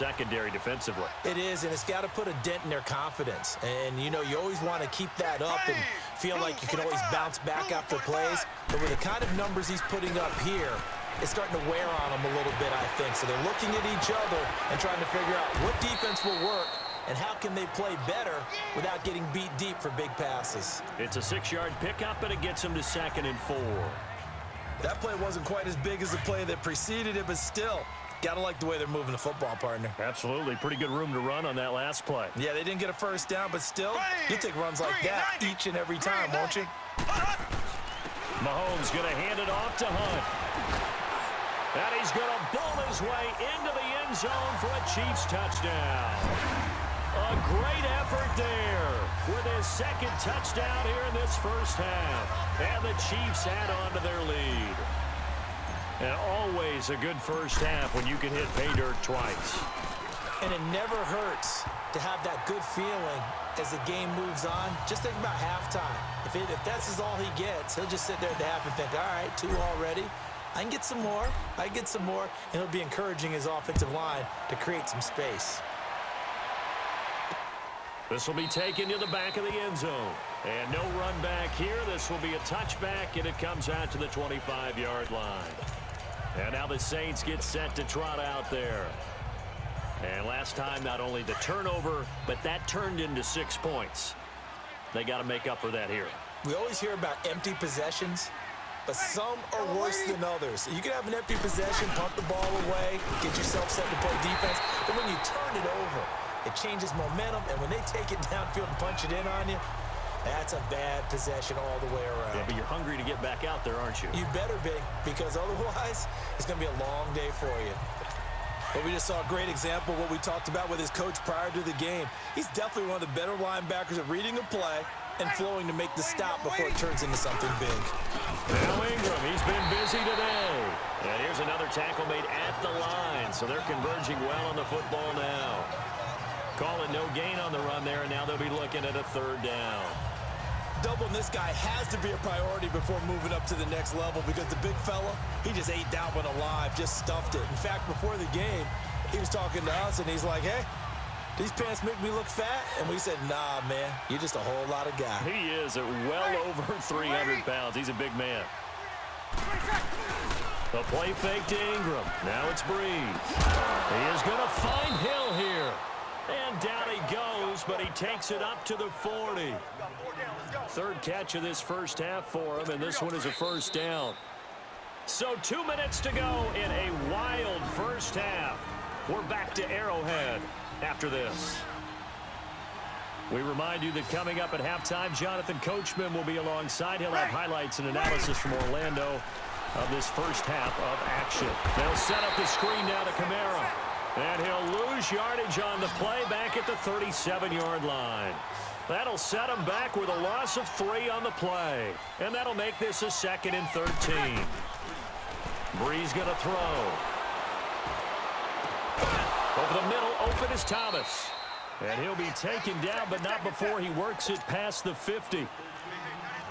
secondary defensively. It is, and it's got to put a dent in their confidence. And, you know, you always want to keep that up and feel like you can always bounce back after plays. But with the kind of numbers he's putting up here, it's starting to wear on them a little bit, I think. So they're looking at each other and trying to figure out what defense will work and how can they play better without getting beat deep for big passes. It's a 6-yard pickup, and it gets them to 2nd and 4. That play wasn't quite as big as the play that preceded it, but still, gotta like the way they're moving the football, partner. Absolutely. Pretty good room to run on that last play. Yeah, they didn't get a first down, but still, you take runs like that each and every time, won't you? Mahomes going to hand it off to Hunt. And he's going to bull his way into the end zone for a Chiefs touchdown. A great effort there with his 2nd touchdown here in this first half. And the Chiefs add on to their lead. And always a good first half when you can hit pay dirt twice. And it never hurts to have that good feeling as the game moves on. Just think about halftime. If that's all he gets, he'll just sit there at the half and think, all right, 2 already. I can get some more. I can get some more. And he'll be encouraging his offensive line to create some space. This will be taken to the back of the end zone. And no run back here. This will be a touchback, and it comes out to the 25-yard line. And now the Saints get set to trot out there. And last time, not only the turnover, but that turned into 6 points. They got to make up for that here. We always hear about empty possessions, but some are worse than others. You can have an empty possession, pump the ball away, get yourself set to play defense, but when you turn it over, it changes momentum, and when they take it downfield and punch it in on you, that's a bad possession all the way around. Yeah, but you're hungry to get back out there, aren't you? You better be, because otherwise, it's going to be a long day for you. But we just saw a great example of what we talked about with his coach prior to the game. He's definitely one of the better linebackers at reading a play and flowing to make the stop before it turns into something big. Now Ingram, he's been busy today. And here's another tackle made at the line, so they're converging well on the football now. Call it no gain on the run there, and now they'll be looking at a 3rd down. Doubling this guy has to be a priority before moving up to the next level because the big fella, he just ate that one alive, just stuffed it. In fact, before the game, he was talking to us, and he's like, hey, these pants make me look fat? And we said, nah, man, you're just a whole lot of guy. He is at well over 300 pounds. He's a big man. The play fake to Ingram. Now it's Breeze. He is going to find Hill here. And down he goes, but he takes it up to the 40. 3rd catch of this first half for him, and this one is a first down. So 2 minutes to go in a wild first half. We're back to Arrowhead after this. We remind you that coming up at halftime, Jonathan Coachman will be alongside. He'll have highlights and analysis from Orlando of this first half of action. They'll set up the screen now to Kamara. And he'll lose yardage on the play back at the 37-yard line. That'll set him back with a loss of 3 on the play. And that'll make this a 2nd and 13. Breeze going to throw. Over the middle, open is Thomas. And he'll be taken down, but not before he works it past the 50.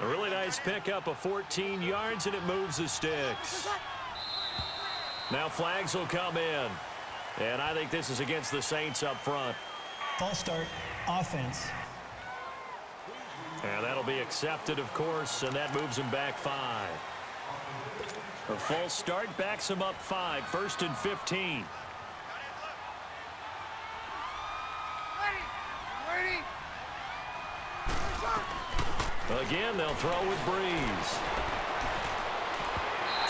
A really nice pickup of 14 yards, and it moves the sticks. Now flags will come in. And I think this is against the Saints up front. False start, offense. And that'll be accepted, of course, and that moves him back 5. A false start backs him up 5, 1st and 15. Again, they'll throw with Breeze.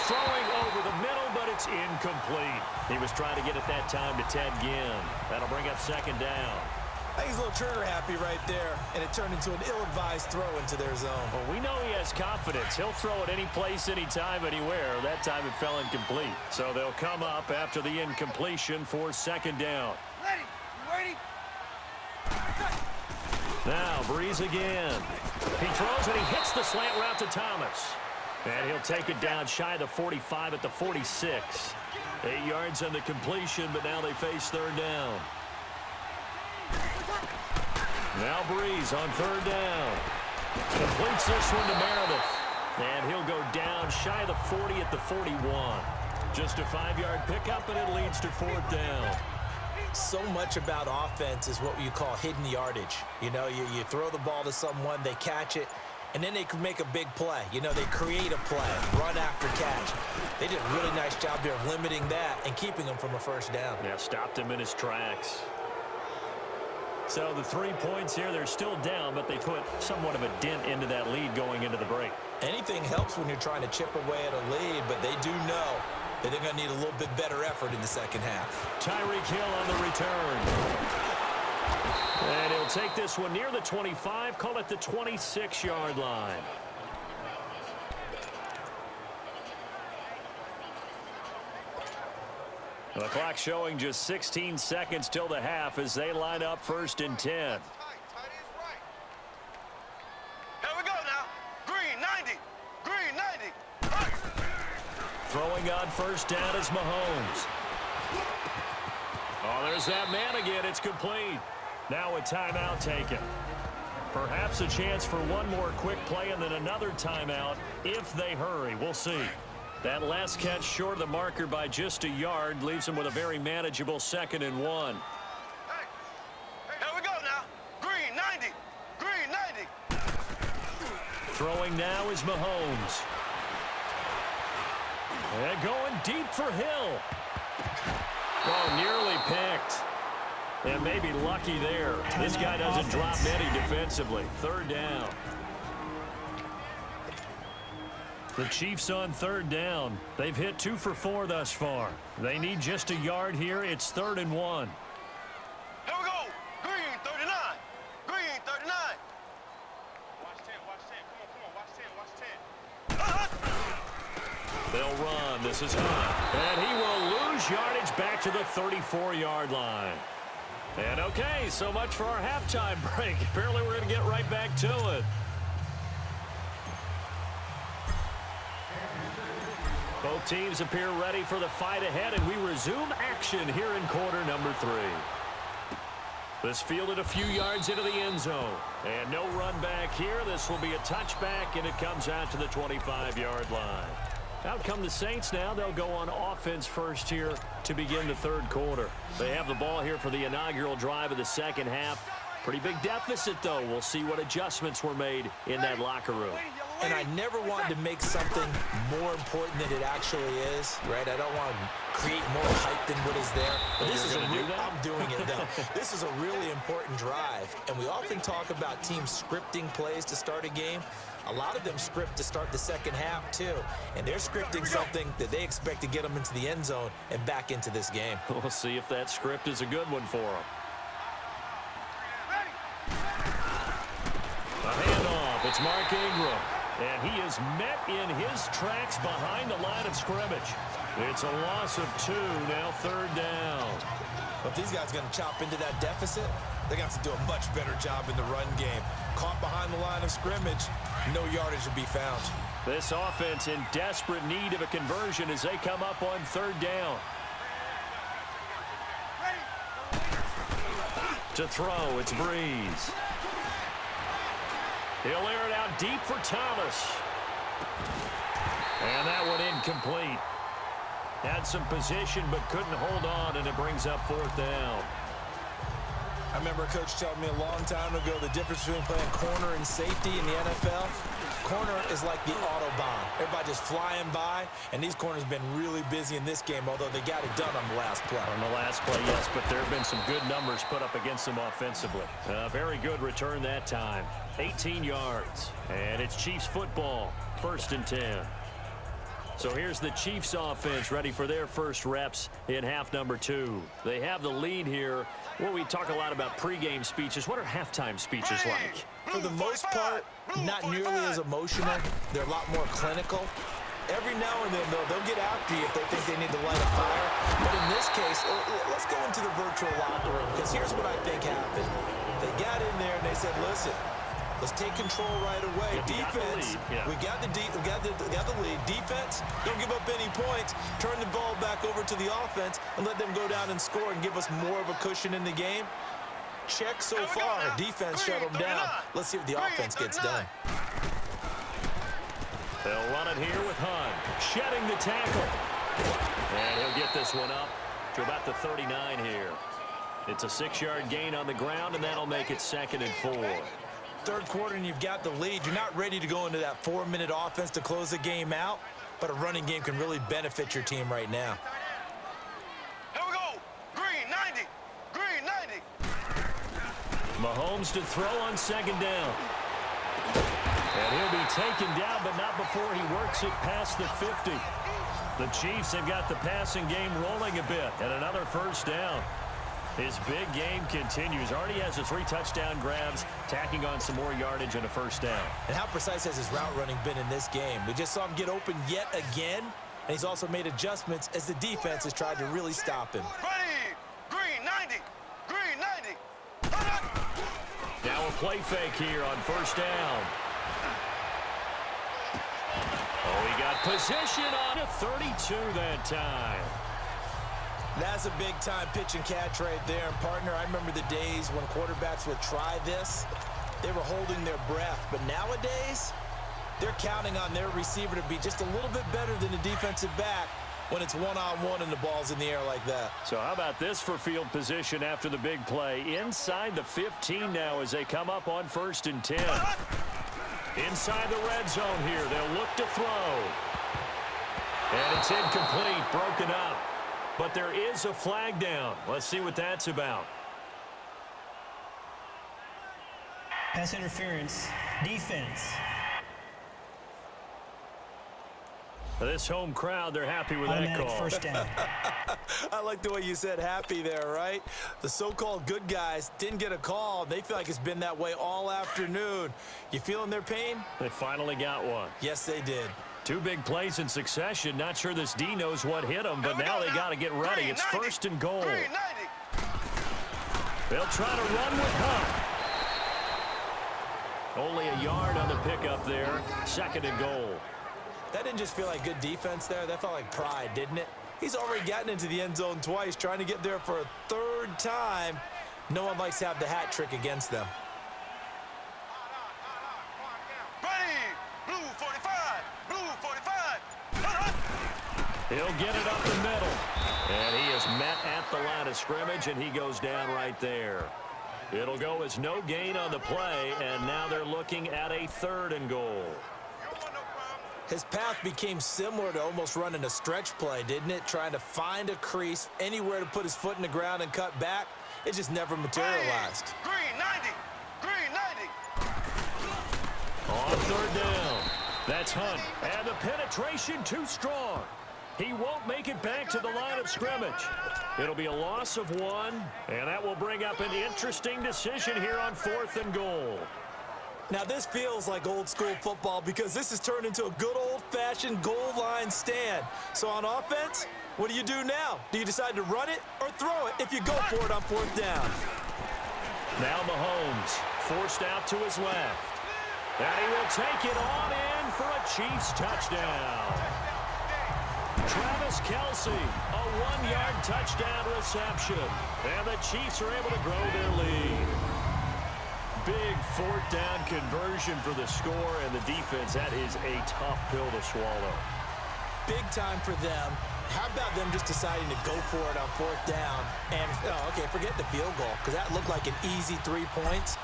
Throwing over the middle, but it's incomplete. He was trying to get it that time to Ted Ginn. That'll bring up 2nd down. I think he's a little trigger happy right there, and it turned into an ill-advised throw into their zone. Well, we know he has confidence. He'll throw it any place, anytime, anywhere. That time it fell incomplete. So they'll come up after the incompletion for 2nd down. Ready? Now, Breeze again. He throws and he hits the slant route to Thomas. And he'll take it down shy of the 45 at the 46. 8 yards on the completion, but now they face 3rd down. Now Breeze on 3rd down. Completes this one to Meredith. And he'll go down shy of the 40 at the 41. Just a 5-yard pickup, and it leads to 4th down. So much about offense is what you call hidden yardage. You know, you throw the ball to someone, they catch it, and then they can make a big play. You know, they create a play, run after catch. They did a really nice job here of limiting that and keeping him from a first down. Yeah, stopped him in his tracks. So the 3 points here, they're still down, but they put somewhat of a dent into that lead going into the break. Anything helps when you're trying to chip away at a lead, but they do know that they're going to need a little bit better effort in the second half. Tyreek Hill on the return. And he'll take this one near the 25, call it the 26-yard line. The clock showing just 16 seconds till the half as they line up 1st and 10. Here we go now. Green 90. Green 90. Right. Throwing on 1st down is Mahomes. Oh, there's that man again. It's complete. Now a timeout taken. Perhaps a chance for one more quick play and then another timeout if they hurry. We'll see. That last catch short of the marker by just a yard leaves them with a very manageable 2nd and 1. Hey, here we go now. Green 90. Green 90. Throwing now is Mahomes. And going deep for Hill. Oh, nearly picked. And maybe lucky there. This guy doesn't drop many defensively. 3rd down. The Chiefs on 3rd down. They've hit 2 for 4 thus far. They need just a yard here. It's 3rd and 1. Here we go. Green 39. Green 39. Watch 10. Watch 10. Come on. Watch 10. Watch 10. They'll run. This is Hunt. And he will lose yardage back to the 34-yard line. And okay, so much for our halftime break. Apparently we're going to get right back to it. Both teams appear ready for the fight ahead, and we resume action here in quarter number 3. This fielded a few yards into the end zone. And no run back here. This will be a touchback, and it comes out to the 25-yard line. Out come the Saints now. They'll go on offense first here to begin the 3rd quarter. They have the ball here for the inaugural drive of the second half. Pretty big deficit, though. We'll see what adjustments were made in that locker room. And I never wanted to make something more important than it actually is, right? I don't want to create more hype than what is there. But this is I'm doing it, though. This is a really important drive. And we often talk about teams scripting plays to start a game. A lot of them script to start the second half, too. And they're scripting something that they expect to get them into the end zone and back into this game. We'll see if that script is a good one for them. A handoff. It's Mark Ingram. And he is met in his tracks behind the line of scrimmage. It's a loss of 2, now 3rd down. If these guys are going to chop into that deficit, they're going to have to do a much better job in the run game. Caught behind the line of scrimmage, no yardage to be found. This offense in desperate need of a conversion as they come up on 3rd down. To throw, it's Breeze. He'll air it out deep for Thomas. And that one incomplete. Had some position but couldn't hold on, and it brings up 4th down. I remember a coach telling me a long time ago the difference between playing corner and safety in the NFL. Corner is like the Autobahn. Everybody just flying by, and these corners have been really busy in this game, although they got it done on the last play. On the last play, yes, but there have been some good numbers put up against them offensively. Very good return that time. 18 yards, and it's Chiefs football, 1st and 10. So here's the Chiefs offense ready for their first reps in half number 2. They have the lead here. Well, we talk a lot about pregame speeches. What are halftime speeches like? For the most part, not nearly as emotional. They're a lot more clinical. Every now and then, though, they'll get after you if they think they need to light a fire. But in this case, let's go into the virtual locker room, because here's what I think happened. They got in there and they said, listen, let's take control right away. Defense, we got the lead. Defense, don't give up any points. Turn the ball back over to the offense and let them go down and score and give us more of a cushion in the game. Check so far. Defense shut them down. Let's see if the offense gets done. They'll run it here with Hunt. Shedding the tackle. And he'll get this one up to about the 39 here. It's a 6-yard gain on the ground, and that'll make it 2nd and 4. Third quarter, and you've got the lead. You're not ready to go into that 4-minute offense to close the game out, but a running game can really benefit your team right now. Here we go. Green 90. Green 90. Mahomes to throw on 2nd down. And he'll be taken down, but not before he works it past the 50. The Chiefs have got the passing game rolling a bit, and another 1st down. His big game continues. Already has the 3 touchdown grabs, tacking on some more yardage and a 1st down. And how precise has his route running been in this game? We just saw him get open yet again, and he's also made adjustments as the defense has tried to really stop him. Ready. Green 90. Green 90. Now a play fake here on 1st down. Oh, he got position on a 32 that time. That's a big-time pitch and catch right there. And, partner, I remember the days when quarterbacks would try this. They were holding their breath. But nowadays, they're counting on their receiver to be just a little bit better than the defensive back when it's one-on-one and the ball's in the air like that. So how about this for field position after the big play? Inside the 15 now as they come up on 1st and 10. Inside the red zone here. They'll look to throw. And it's incomplete, broken up. But there is a flag down. Let's see what that's about. Pass interference. Defense. This home crowd, they're happy with that Automatic call. 1st down. I like the way you said happy there, right? The so-called good guys didn't get a call. They feel like it's been that way all afternoon. You feeling their pain? They finally got one. Yes, they did. 2 big plays in succession. Not sure this D knows what hit him, but now they got to get ready. It's 1st and goal. Green 90. They'll try to run with Hunt. Only a yard on the pickup there. 2nd and goal. That didn't just feel like good defense there. That felt like pride, didn't it? He's already gotten into the end zone twice, trying to get there for a 3rd time. No one likes to have the hat trick against them. Ready. Blue 45. Blue 45. He'll get it up the middle. And he is met at the line of scrimmage, and he goes down right there. It'll go as no gain on the play, and now they're looking at a 3rd and goal. His path became similar to almost running a stretch play, didn't it? Trying to find a crease, anywhere to put his foot in the ground and cut back. It just never materialized. Green 90. Green 90. On 3rd down. That's Hunt. And the penetration too strong. He won't make it back to the line of scrimmage. It'll be a loss of 1, and that will bring up an interesting decision here on 4th and goal. Now, this feels like old-school football because this has turned into a good old-fashioned goal line stand. So on offense, what do you do now? Do you decide to run it or throw it if you go for it on 4th down? Now Mahomes forced out to his left. And he will take it on in for a Chiefs touchdown. Travis Kelce, a 1-yard touchdown reception. And the Chiefs are able to grow their lead. Big 4th down conversion for the score, and the defense, that is a tough pill to swallow. Big time for them. How about them just deciding to go for it on 4th down? And, okay, forget the field goal, because that looked like an easy 3 points.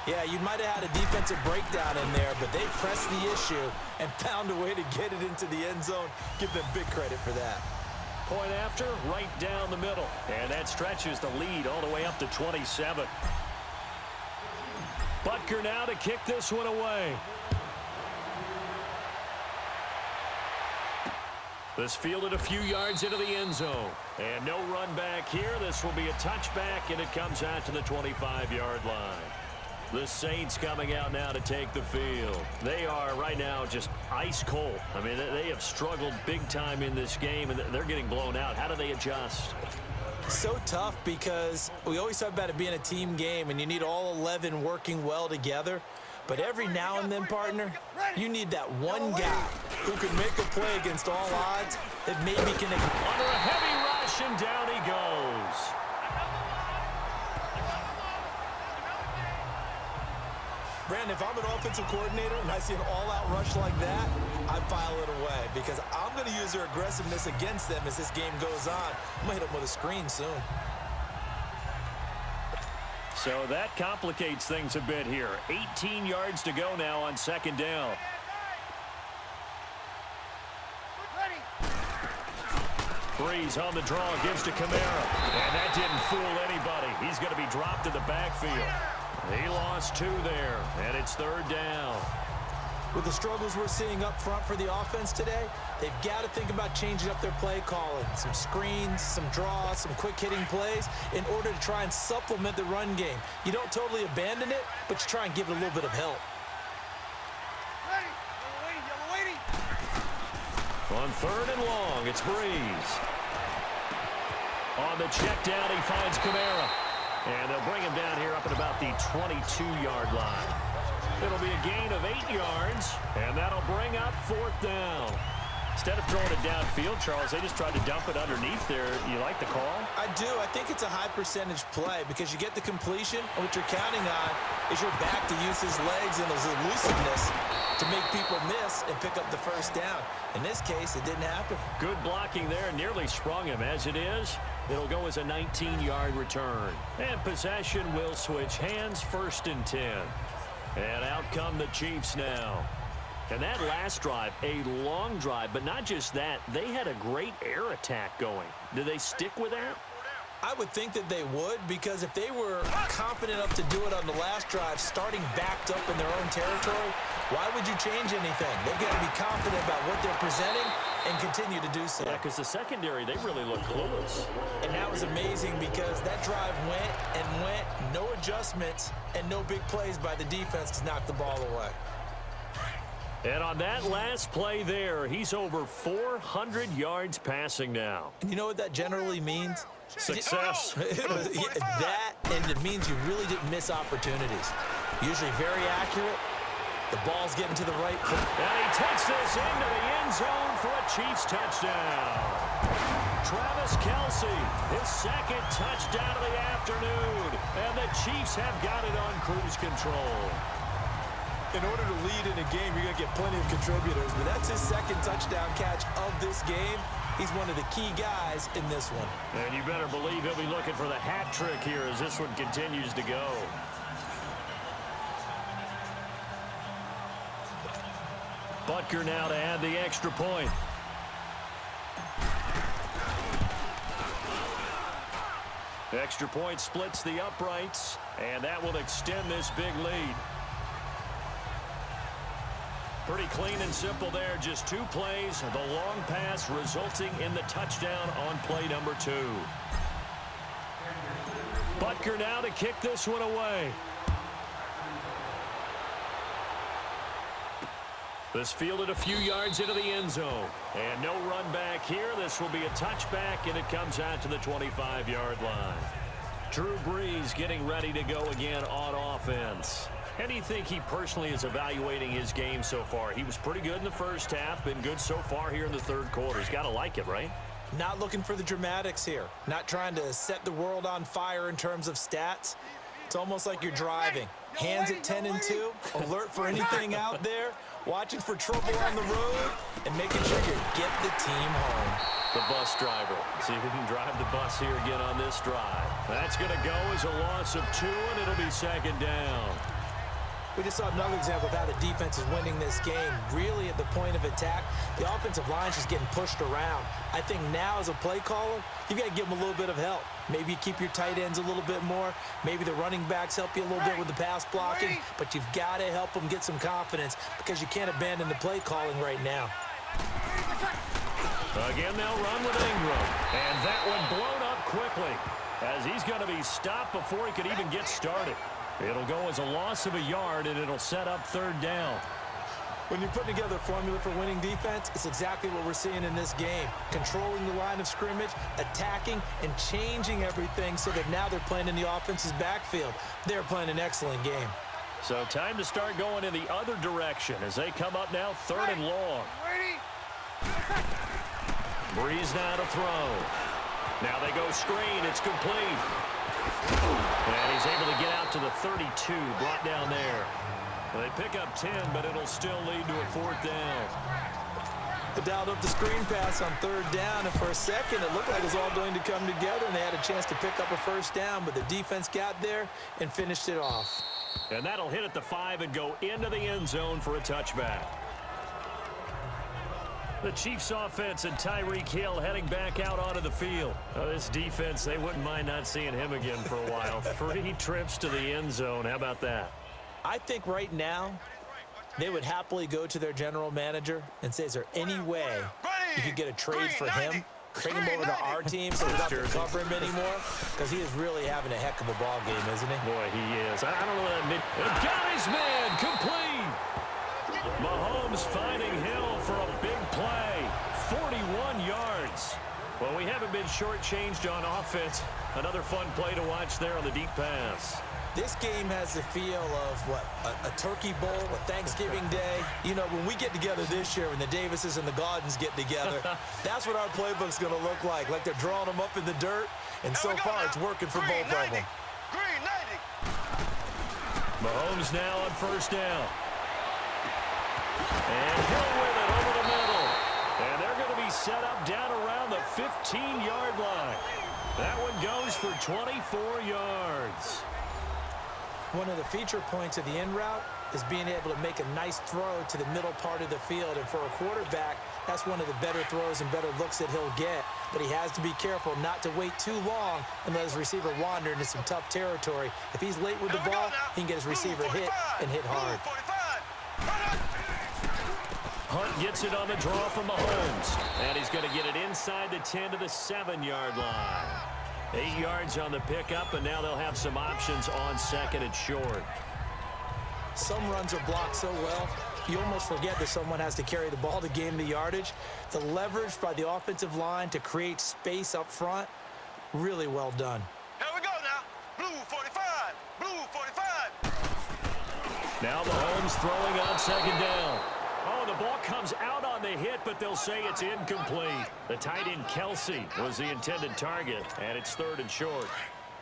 Yeah, you might have had a defensive breakdown in there, but they pressed the issue and found a way to get it into the end zone. Give them big credit for that. Point after, right down the middle. And that stretches the lead all the way up to 27. Butker now to kick this one away. This fielded a few yards into the end zone. And no run back here. This will be a touchback, and it comes out to the 25-yard line. The Saints coming out now to take the field. They are right now just ice cold. I mean, they have struggled big time in this game, and they're getting blown out. How do they adjust? So tough because we always talk about it being a team game and you need all 11 working well together. But every now and then, partner, you need that one guy who can make a play against all odds that maybe can... Under a heavy rush, and down he goes. Brandon, if I'm an offensive coordinator and I see an all-out rush like that, I file it away because I'm going to use their aggressiveness against them as this game goes on. I'm going to hit them with a screen soon. So that complicates things a bit here. 18 yards to go now on second down. Breeze on the draw, gives to Kamara. And that didn't fool anybody. He's going to be dropped in the backfield. He lost 2 there, and it's third down. With the struggles we're seeing up front for the offense today, they've got to think about changing up their play calling. Some screens, some draws, some quick-hitting plays in order to try and supplement the run game. You don't totally abandon it, but you try and give it a little bit of help. On third and long, it's Breeze. On the check down, he finds Kamara. And they'll bring him down here up at about the 22-yard line. It'll be a gain of 8 yards, and that'll bring up fourth down. Instead of throwing it downfield, Charles, they just tried to dump it underneath there. You like the call? I do. I think it's a high-percentage play because you get the completion, and what you're counting on is your back to use his legs and his elusiveness to make people miss and pick up the first down. In this case, it didn't happen. Good Blocking there, nearly sprung him. As it is, it'll go as a 19-yard return. And possession will switch hands, first and 10. And out come the Chiefs now. And that last drive, a long drive, but not just that, they had a great air attack going. Do they stick with that? I would think that they would, because if they were confident enough to do it on the last drive, starting backed up in their own territory, why would you change anything? They've got to be confident about what they're presenting and continue to do so. Yeah, because the secondary, they really look clueless. And that was amazing because that drive went and went, no adjustments, and no big plays by the defense to knock the ball away. And on that last play there, he's over 400 yards passing now. And you know what that generally means? Success. That, and it means you really didn't miss opportunities. Usually very accurate. The ball's getting to the right place. And he takes this into the end zone for a Chiefs touchdown. Travis Kelce, his second touchdown of the afternoon. And the Chiefs have got it on cruise control. In order to lead in a game, you're going to get plenty of contributors, but that's his second touchdown catch of this game. He's one of the key guys in this one. And you better believe he'll be looking for the hat trick here as this one continues to go. Butker now to add the extra point. Extra point splits the uprights, and that will extend this big lead. Pretty clean and simple there. Just 2 plays. The long pass resulting in the touchdown on play number 2. Butker now to kick this one away. This fielded a few yards into the end zone. And no run back here. This will be a touchback, and it comes out to the 25-yard line. Drew Brees getting ready to go again on offense. How do you think he personally is evaluating his game so far? He was pretty good in the first half, been good so far here in the third quarter. He's got to like it, right? Not looking for the dramatics here. Not trying to set the world on fire in terms of stats. It's almost like you're driving. Hands at 10 and 2, alert for anything out there, watching for trouble on the road, and making sure you get the team home. The bus driver. See if he can drive the bus here again on this drive. That's going to go as a loss of 2, and it'll be second down. We just saw another example of how the defense is winning this game. Really at the point of attack, the offensive line's just getting pushed around. I think now as a play caller, you've got to give them a little bit of help. Maybe you keep your tight ends a little bit more. Maybe the running backs help you a little bit with the pass blocking. But you've got to help them get some confidence because you can't abandon the play calling right now. Again, they'll run with Ingram. And that one blown up quickly as he's going to be stopped before he could even get started. It'll go as a loss of a yard, and it'll set up third down. When you're putting together a formula for winning defense, it's exactly what we're seeing in this game. Controlling the line of scrimmage, attacking, and changing everything so that now they're playing in the offense's backfield. They're playing an excellent game. So time to start going in the other direction as they come up now third and long. Breeze now to throw. Now they go screen. It's complete. And he's able to get out to the 32, brought down there. They pick up 10, but it'll still lead to a fourth down. Dialed up the screen pass on third down, and for a second, it looked like it was all going to come together, and they had a chance to pick up a first down, but the defense got there and finished it off. And that'll hit at the 5 and go into the end zone for a touchback. The Chiefs offense and Tyreek Hill heading back out onto the field. This defense, they wouldn't mind not seeing him again for a while. 3 trips to the end zone. How about that? I think right now they would happily go to their general manager and say, is there any way you could get a trade for him? Bring him over to our team so we don't have to cover him anymore? Because he is really having a heck of a ball game, isn't he? Boy, he is. I don't know that mid. Got his man complete. Mahomes finding Hill for a big play. 41 yards. Well, we haven't been shortchanged on offense. Another fun play to watch there on the deep pass. This game has the feel of, what, a turkey bowl, a Thanksgiving day. You know, when we get together this year, when the Davises and the Gaudens get together, that's what our playbook's going to look like they're drawing them up in the dirt, and so far it's working for both of them. Green 90. Mahomes now on first down. And Hill with it over the middle. And they're going to be set up down around the 15-yard line. That one goes for 24 yards. One of the feature points of the in route is being able to make a nice throw to the middle part of the field. And for a quarterback, that's one of the better throws and better looks that he'll get. But he has to be careful not to wait too long and let his receiver wander into some tough territory. If he's late with the ball, he can get his receiver hit and hit hard. Hunt gets it on the draw from Mahomes. And he's going to get it inside the 10 to the 7-yard line. 8 yards on the pickup, and now they'll have some options on second and short. Some runs are blocked so well, you almost forget that someone has to carry the ball to gain the yardage. The leverage by the offensive line to create space up front, really well done. Here we go now. Blue 45. Blue 45. Now Mahomes throwing on second down. Oh, the ball comes out on the hit, but they'll say it's incomplete. The tight end, Kelsey, was the intended target, and it's third and short.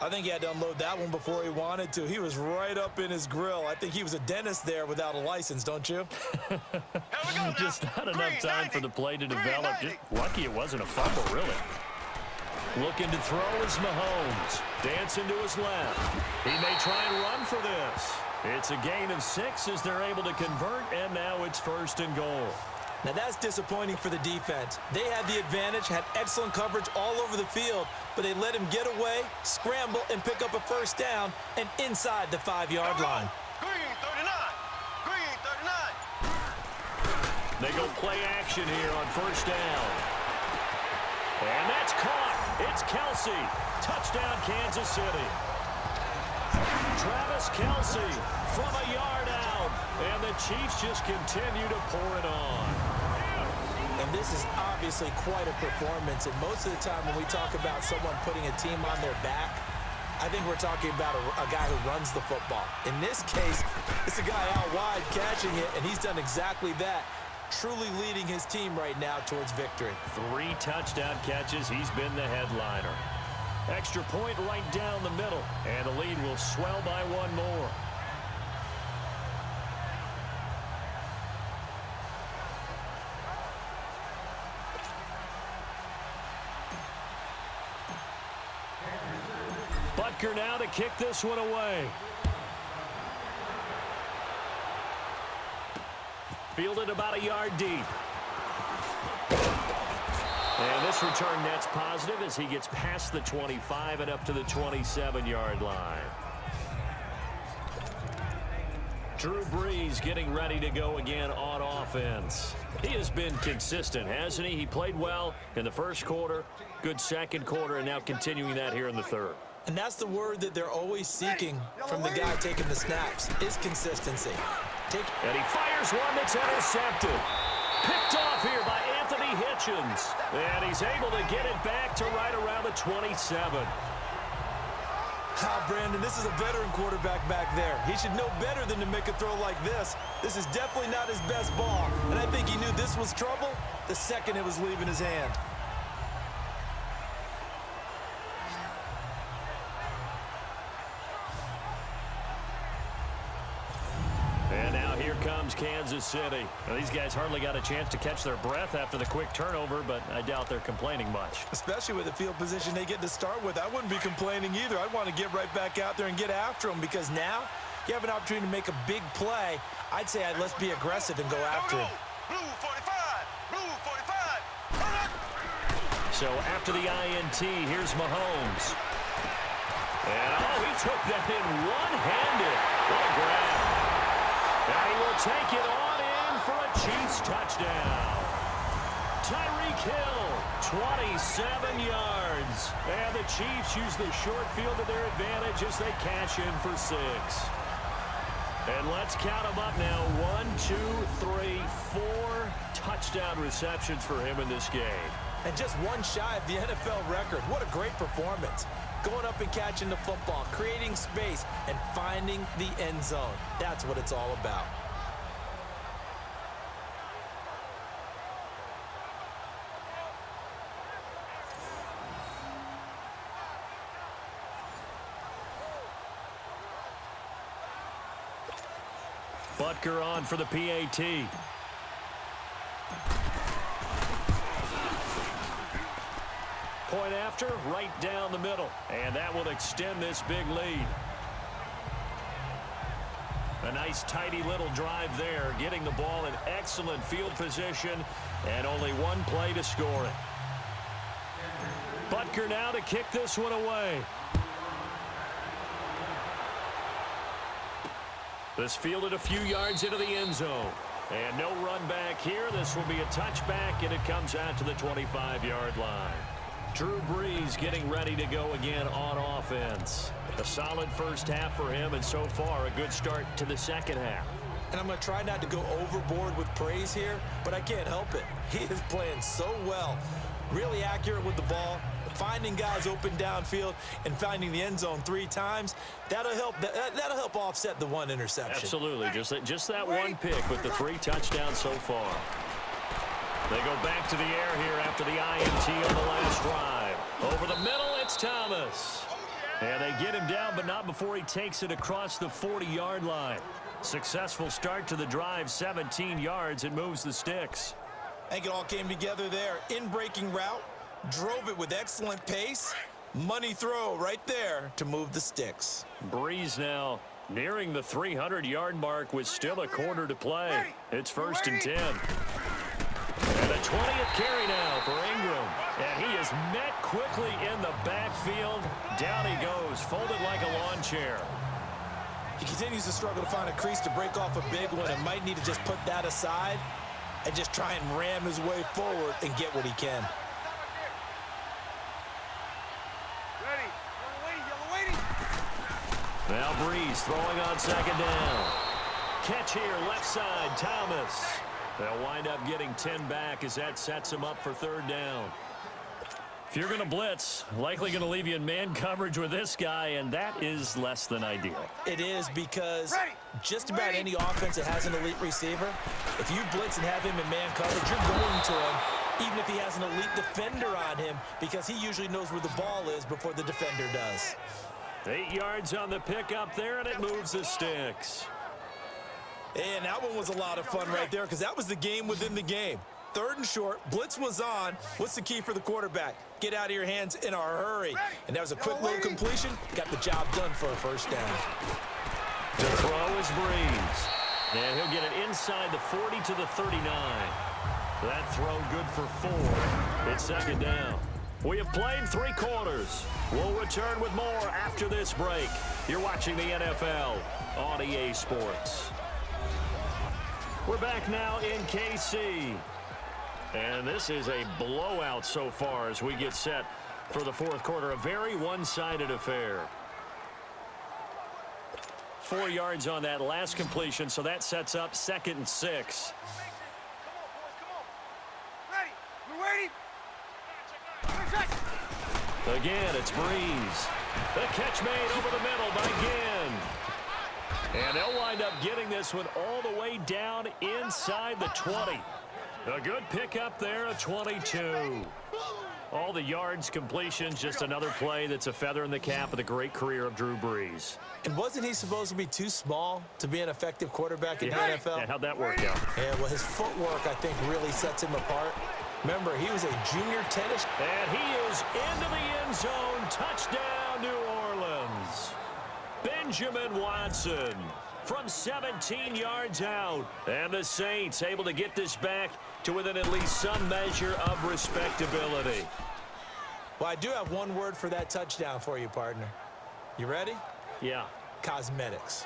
I think he had to unload that one before he wanted to. He was right up in his grill. I think he was a dentist there without a license, don't you? Just not enough time for the play to develop. Just lucky it wasn't a fumble, really. Looking to throw is Mahomes. Dancing to his left. He may try and run for this. It's a gain of 6 as they're able to convert, and now it's first and goal. Now that's disappointing for the defense. They had the advantage, had excellent coverage all over the field, but they let him get away, scramble, and pick up a first down and inside the 5-yard line. Green 39. Green 39. They go play action here on first down. And that's caught. It's Kelsey. Touchdown, Kansas City. Travis Kelsey from a yard out. And the Chiefs just continue to pour it on. And this is obviously quite a performance. And most of the time when we talk about someone putting a team on their back, I think we're talking about a guy who runs the football. In this case, it's a guy out wide catching it, and he's done exactly that. Truly leading his team right now towards victory. 3 touchdown catches. He's been the headliner. Extra point right down the middle. And the lead will swell by 1 more. Butker now to kick this one away. Fielded about a yard deep. And this return net's positive as he gets past the 25 and up to the 27-yard line. Drew Brees getting ready to go again on offense. He has been consistent, hasn't he? He played well in the first quarter, good second quarter, and now continuing that here in the third. And that's the word that they're always seeking from the guy taking the snaps, is consistency. And he fires one that's intercepted. Picked off here by Anthony Hitchens. And he's able to get it back to right around the 27. Brandon, this is a veteran quarterback back there. He should know better than to make a throw like this. This is definitely not his best ball. And I think he knew this was trouble the second it was leaving his hand. comes Kansas City. Now, these guys hardly got a chance to catch their breath after the quick turnover, but I doubt they're complaining much. Especially with the field position they get to start with. I wouldn't be complaining either. I'd want to get right back out there and get after them, because now you have an opportunity to make a big play. I'd say let's be aggressive and go after him. Blue 45. Blue 45. So after the INT, here's Mahomes. And, he took that in one-handed. What a grab. And he will take it on in for a Chiefs touchdown. Tyreek Hill, 27 yards. And the Chiefs use the short field to their advantage as they cash in for 6. And let's count them up now. 1, 2, 3, 4 touchdown receptions for him in this game. And just one shy of the NFL record. What a great performance. Going up and catching the football, creating space, and finding the end zone. That's what it's all about. Butker on for the PAT. Point after, right down the middle. And that will extend this big lead. A nice, tidy little drive there, getting the ball in excellent field position, and only one play to score it. Butker now to kick this one away. This fielded a few yards into the end zone. And no run back here. This will be a touchback, and it comes out to the 25-yard line. Drew Brees getting ready to go again on offense. A solid first half for him, and so far a good start to the second half. And I'm going to try not to go overboard with praise here, but I can't help it. He is playing so well. Really accurate with the ball, finding guys open downfield, and finding the end zone 3 times. That'll help offset the 1 interception. Absolutely. Just that one pick with the 3 touchdowns so far. They go back to the air here after the INT on the last drive. Over the middle, it's Thomas. And they get him down, but not before he takes it across the 40-yard line. Successful start to the drive, 17 yards. It moves the sticks. I think it all came together there. In-breaking route, drove it with excellent pace. Money throw right there to move the sticks. Brees now nearing the 300-yard mark with still a quarter to play. It's 1st and 10. And a 20th carry now for Ingram. And he is met quickly in the backfield. Down he goes, folded like a lawn chair. He continues to struggle to find a crease to break off a big one, and might need to just put that aside and just try and ram his way forward and get what he can. Ready. Yellow waiting. Now Brees throwing on 2nd down. Catch here, left side, Thomas. They'll wind up getting 10 back as that sets him up for 3rd down. If you're going to blitz, likely going to leave you in man coverage with this guy, and that is less than ideal. It is, because just about any offense that has an elite receiver, if you blitz and have him in man coverage, you're going to him, even if he has an elite defender on him, because he usually knows where the ball is before the defender does. 8 yards on the pickup there, and it moves the sticks. And that one was a lot of fun right there, because that was the game within the game. 3rd and short, blitz was on. What's the key for the quarterback? Get out of your hands in a hurry. And that was a quick little completion. Got the job done for a 1st down. To throw is Brees. And he'll get it inside the 40 to the 39. That throw good for 4. It's 2nd down. We have played 3 quarters. We'll return with more after this break. You're watching the NFL on EA Sports. We're back now in KC. And this is a blowout so far as we get set for the 4th quarter. A very one-sided affair. 4 yards on that last completion, so that sets up 2nd and 6. Come on, boys, come on. Ready. We're ready. Again, it's Brees. The catch made over the middle by Ginn. And they'll wind up getting this one all the way down inside the 20. A good pickup there, a 22. All the yards, completions, just another play that's a feather in the cap of the great career of Drew Brees. And wasn't he supposed to be too small to be an effective quarterback in the NFL? Yeah, how'd that work out? Yeah, well, his footwork, I think, really sets him apart. Remember, he was a junior tennis. And he is into the end zone. Touchdown, New Orleans. Benjamin Watson from 17 yards out. And the Saints able to get this back to within at least some measure of respectability. Well, I do have one word for that touchdown for you, partner. You ready? Yeah. Cosmetics.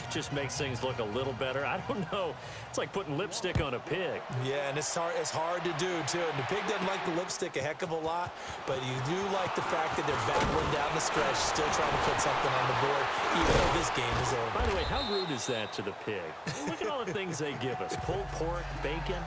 Just makes things look a little better. I don't know. It's like putting lipstick on a pig. Yeah, and it's hard to do, too. And the pig doesn't like the lipstick a heck of a lot, but you do like the fact that they're battling down the stretch, still trying to put something on the board, even though this game is over. By the way, how rude is that to the pig? Look at all the things they give us. Pulled pork, bacon.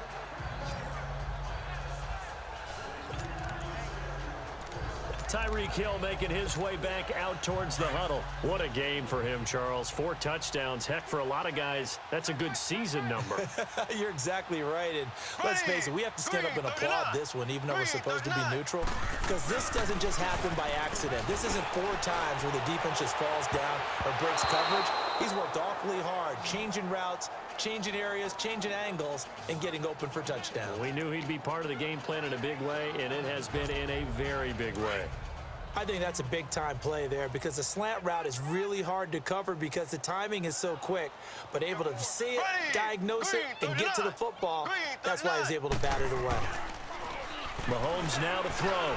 Tyreek Hill making his way back out towards the huddle. What a game for him, Charles. 4 touchdowns. Heck, for a lot of guys, that's a good season number. You're exactly right. And let's face it, we have to stand up and applaud this one, even though we're supposed to be neutral. Because this doesn't just happen by accident. This isn't 4 times where the defense just falls down or breaks coverage. He's worked awfully hard, changing routes, changing areas, changing angles, and getting open for touchdowns. We knew he'd be part of the game plan in a big way, and it has been in a very big way. I think that's a big-time play there because the slant route is really hard to cover because the timing is so quick. But able to see it, diagnose it, and get to the football, that's why he's able to bat it away. Mahomes now to throw.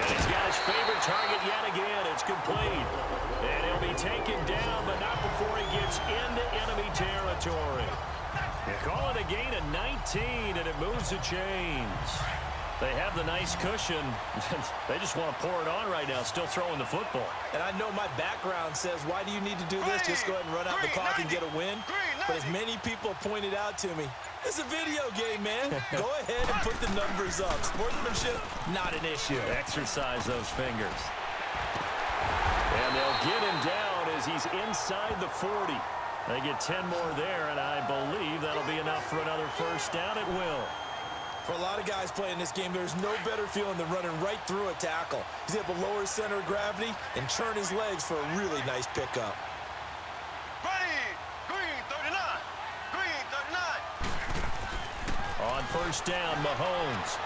And he's got his favorite target yet again. It's complete. And he'll be taken down, but not before he gets into enemy territory. You call it a gain of 19, and it moves the chains. They have the nice cushion. They just want to pour it on right now, still throwing the football. And I know my background says, why do you need to do this? Just go ahead and run out the clock and get a win. But as many people pointed out to me, it's a video game, man. Go ahead and put the numbers up. Sportsmanship, not an issue. Exercise those fingers. And they'll get him down as he's inside the 40. They get 10 more there, and I believe that'll be enough for another first down. It will. For a lot of guys playing this game, there's no better feeling than running right through a tackle. He's able to lower his center of gravity and churn his legs for a really nice pickup. Ready, green 39, green 39. On first down, Mahomes.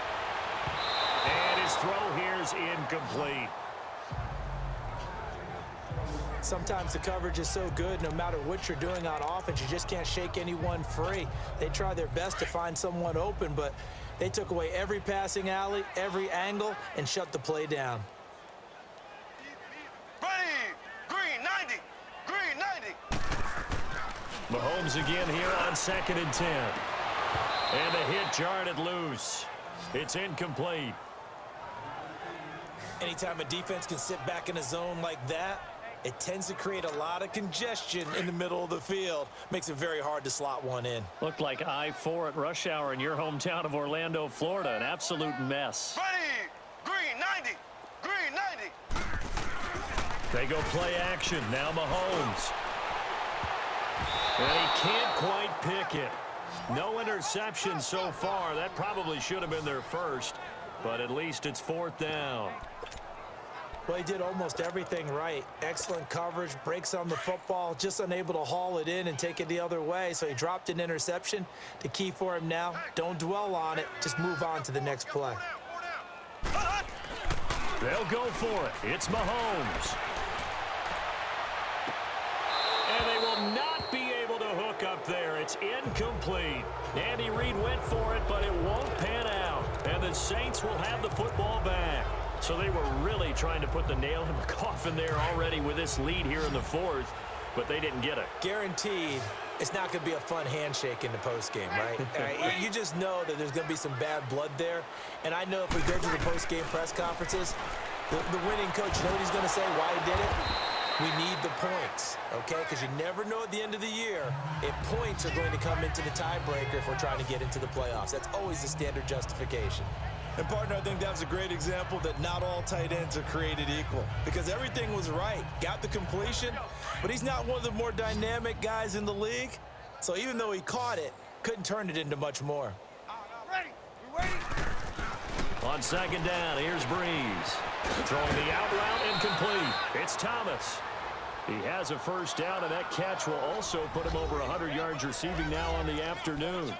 And his throw here is incomplete. Sometimes the coverage is so good, no matter what you're doing on offense, you just can't shake anyone free. They try their best to find someone open, but they took away every passing alley, every angle, and shut the play down. Ready, green 90, green 90. Mahomes again here on 2nd and 10. And the hit jarred it loose. It's incomplete. Anytime a defense can sit back in a zone like that, it tends to create a lot of congestion in the middle of the field. Makes it very hard to slot one in. Looked like I-4 at rush hour in your hometown of Orlando, Florida. An absolute mess. Ready, green 90, green 90. They go play action. Now Mahomes. And he can't quite pick it. No interception so far. That probably should have been their first, but at least it's 4th down. Well, he did almost everything right. Excellent coverage, breaks on the football, just unable to haul it in and take it the other way. So he dropped an interception. The key for him now, don't dwell on it. Just move on to the next play. They'll go for it. It's Mahomes. And they will not be able to hook up there. It's incomplete. Andy Reid went for it, but it won't pan out. And the Saints will have the football back. So they were really trying to put the nail in the coffin there already with this lead here in the 4th, but they didn't get it. Guaranteed, it's not going to be a fun handshake in the postgame, right? You just know that there's going to be some bad blood there. And I know if we go to the postgame press conferences, the winning coach, you know what he's going to say, why he did it? We need the points, okay? Because you never know at the end of the year if points are going to come into the tiebreaker if we're trying to get into the playoffs. That's always the standard justification. And, partner, I think that was a great example that not all tight ends are created equal because everything was right. Got the completion, but he's not one of the more dynamic guys in the league. So even though he caught it, couldn't turn it into much more. Ready, On second down, here's Breeze. Throwing the out route incomplete. It's Thomas. He has a first down, and that catch will also put him over 100 yards receiving now on the afternoon.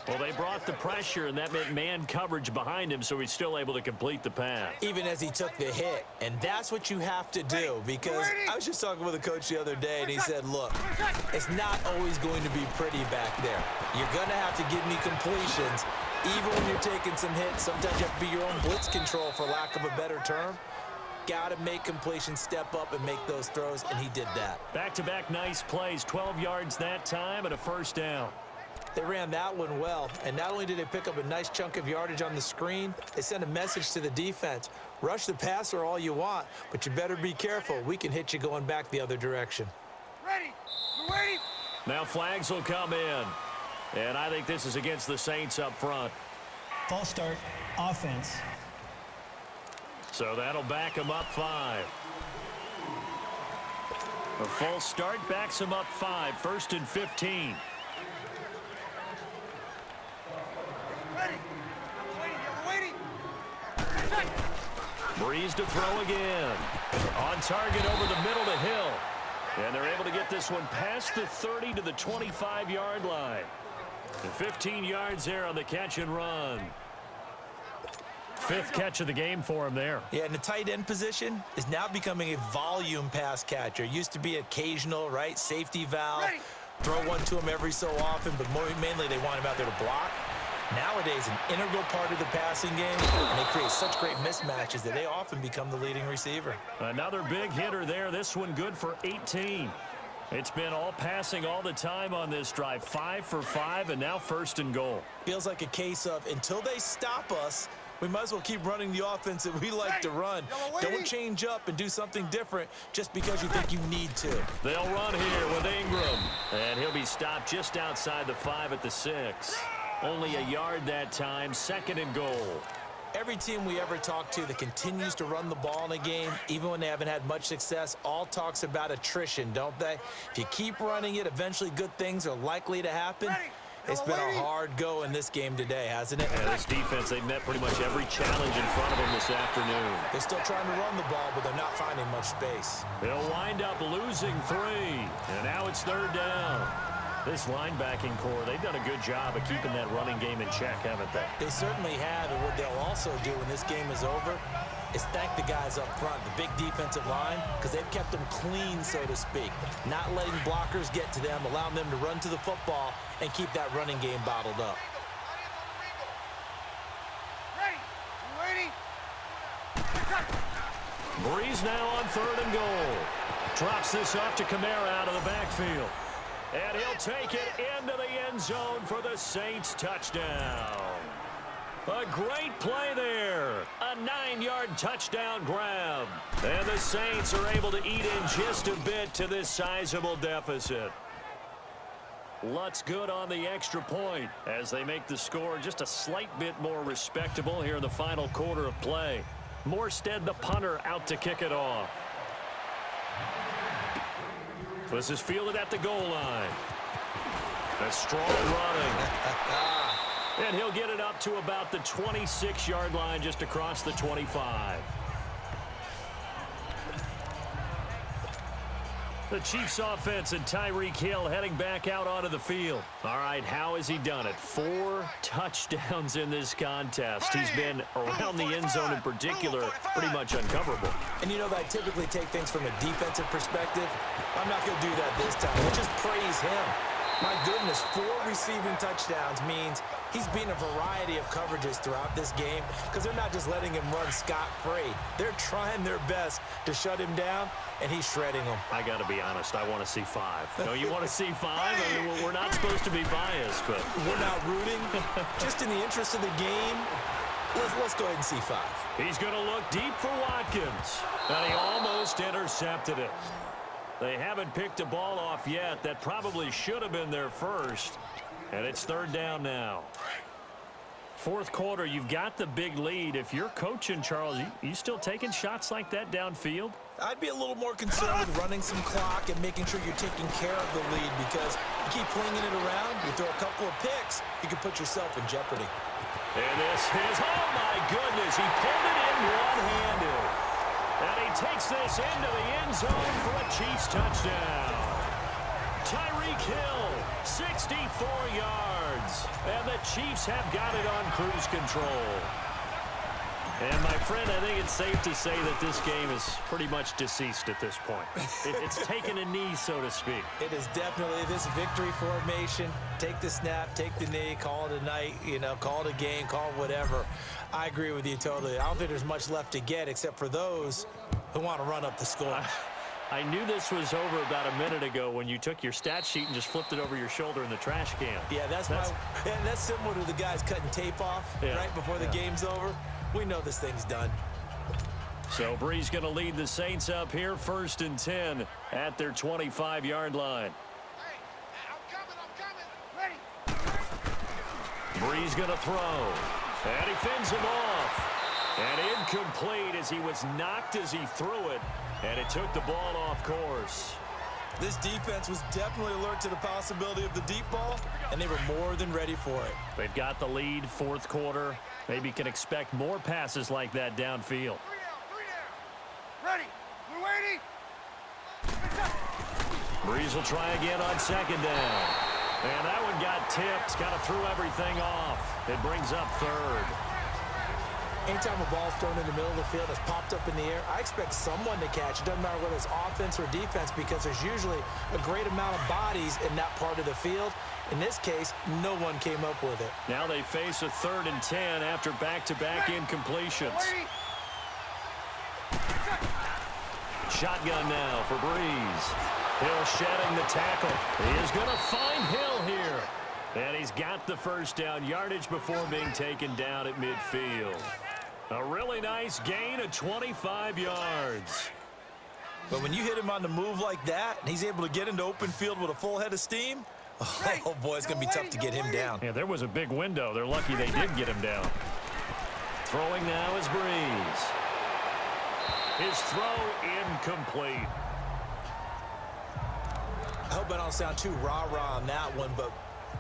Well, they brought the pressure, and that meant man coverage behind him, so he's still able to complete the pass. Even as he took the hit, and that's what you have to do, because I was just talking with a coach the other day, and he said, look, it's not always going to be pretty back there. You're going to have to give me completions, even when you're taking some hits. Sometimes you have to be your own blitz control, for lack of a better term. Got to make completions, step up, and make those throws, and he did that. Back-to-back nice plays, 12 yards that time, and a first down. They ran that one well, and not only did they pick up a nice chunk of yardage on the screen, they sent a message to the defense. Rush the passer all you want, but you better be careful. We can hit you going back the other direction. Ready. We're waiting. Now flags will come in, and I think this is against the Saints up front. False start, offense. So that'll back him up 5. A false start backs him up 5, 1st and 15. Ready. We're waiting. Breeze to throw again. On target over the middle to Hill. And they're able to get this one past the 30 to the 25-yard line. And 15 yards there on the catch and run. 5th catch of the game for him there. Yeah, and the tight end position is now becoming a volume pass catcher. Used to be occasional, right? Safety valve. Ready. Throw one to him every so often, but mainly they want him out there to block. Nowadays, an integral part of the passing game, and they create such great mismatches that they often become the leading receiver. Another big hitter there. This one good for 18. It's been all passing all the time on this drive. 5 for 5, and now 1st and goal. Feels like a case of until they stop us, we might as well keep running the offense that we like to run. Don't change up and do something different just because you think you need to. They'll run here with Ingram, and he'll be stopped just outside the 5 at the 6. Only a yard that time, 2nd and goal. Every team we ever talk to that continues to run the ball in a game, even when they haven't had much success, all talks about attrition, don't they? If you keep running it, eventually good things are likely to happen. It's been a hard go in this game today, hasn't it? Yeah, this defense, they've met pretty much every challenge in front of them this afternoon. They're still trying to run the ball, but they're not finding much space. They'll wind up losing 3, and now it's 3rd down. This linebacking core, they've done a good job of keeping that running game in check, haven't they? They certainly have, and what they'll also do when this game is over is thank the guys up front, the big defensive line, because they've kept them clean, so to speak. Not letting blockers get to them, allowing them to run to the football and keep that running game bottled up. Ready. We're waiting. Breeze now on 3rd and goal. Drops this off to Kamara out of the backfield. And he'll take it into the end zone for the Saints touchdown. A great play there. A 9-yard touchdown grab. And the Saints are able to eat in just a bit to this sizable deficit. Lutz good on the extra point as they make the score just a slight bit more respectable here in the final quarter of play. Morstead, the punter, out to kick it off. This is fielded at the goal line. A strong running. And he'll get it up to about the 26-yard line just across the 25. The Chiefs offense and Tyreek Hill heading back out onto the field. All right, how has he done it? 4 touchdowns in this contest. He's been around the end zone in particular pretty much uncoverable. And you know that I typically take things from a defensive perspective. I'm not going to do that this time. We'll just praise him. My goodness, 4 receiving touchdowns means he's been a variety of coverages throughout this game because they're not just letting him run scot-free. They're trying their best to shut him down, and he's shredding them. I got to be honest, I want to see 5. No, you want to see 5? I mean, we're not supposed to be biased, but we're not rooting. Just in the interest of the game, let's go ahead and see 5. He's going to look deep for Watkins, and he almost intercepted it. They haven't picked a ball off yet. That probably should have been their first. And it's 3rd down now. Fourth quarter, you've got the big lead. If you're coaching, Charles, you still taking shots like that downfield? I'd be a little more concerned with running some clock and making sure you're taking care of the lead, because you keep flinging it around, you throw a couple of picks, you can put yourself in jeopardy. And this is, oh my goodness, he pulled it in one-handed. And he takes this into the end zone for a Chiefs touchdown. Tyreek Hill, 64 yards. And the Chiefs have got it on cruise control. And, my friend, I think it's safe to say that this game is pretty much deceased at this point. It's taken a knee, so to speak. It is definitely this victory formation. Take the snap, take the knee, call it a night, call it a game, call it whatever. I agree with you totally. I don't think there's much left to get except for those who want to run up the score. I knew this was over about a minute ago when you took your stat sheet and just flipped it over your shoulder in the trash can. Yeah, that's similar to the guys cutting tape off right before the game's over. We know this thing's done. So Bree's going to lead the Saints up here, 1st and 10 at their 25-yard line. Hey, I'm coming. Ready. Bree's going to throw. And he fends him off. And incomplete as he was knocked as he threw it. And it took the ball off course. This defense was definitely alert to the possibility of the deep ball, and they were more than ready for it. They've got the lead, 4th quarter. Maybe can expect more passes like that downfield. 3 down. Ready. We're waiting. Brees will try again on 2nd down. And that one got tipped. Kind of threw everything off. It brings up 3rd. Anytime a ball's thrown in the middle of the field that's popped up in the air, I expect someone to catch. It doesn't matter whether it's offense or defense, because there's usually a great amount of bodies in that part of the field. In this case, no one came up with it. Now they face a 3rd and 10 after back-to-back incompletions. Shotgun now for Brees. Hill shedding the tackle. He is going to find Hill here. And he's got the 1st down, yardage before being taken down at midfield. A really nice gain of 25 yards. But when you hit him on the move like that, and he's able to get into open field with a full head of steam, oh boy, it's going to be tough to get him down. Yeah, there was a big window. They're lucky they did get him down. Throwing now is Brees. His throw incomplete. I hope I don't sound too rah-rah on that one, but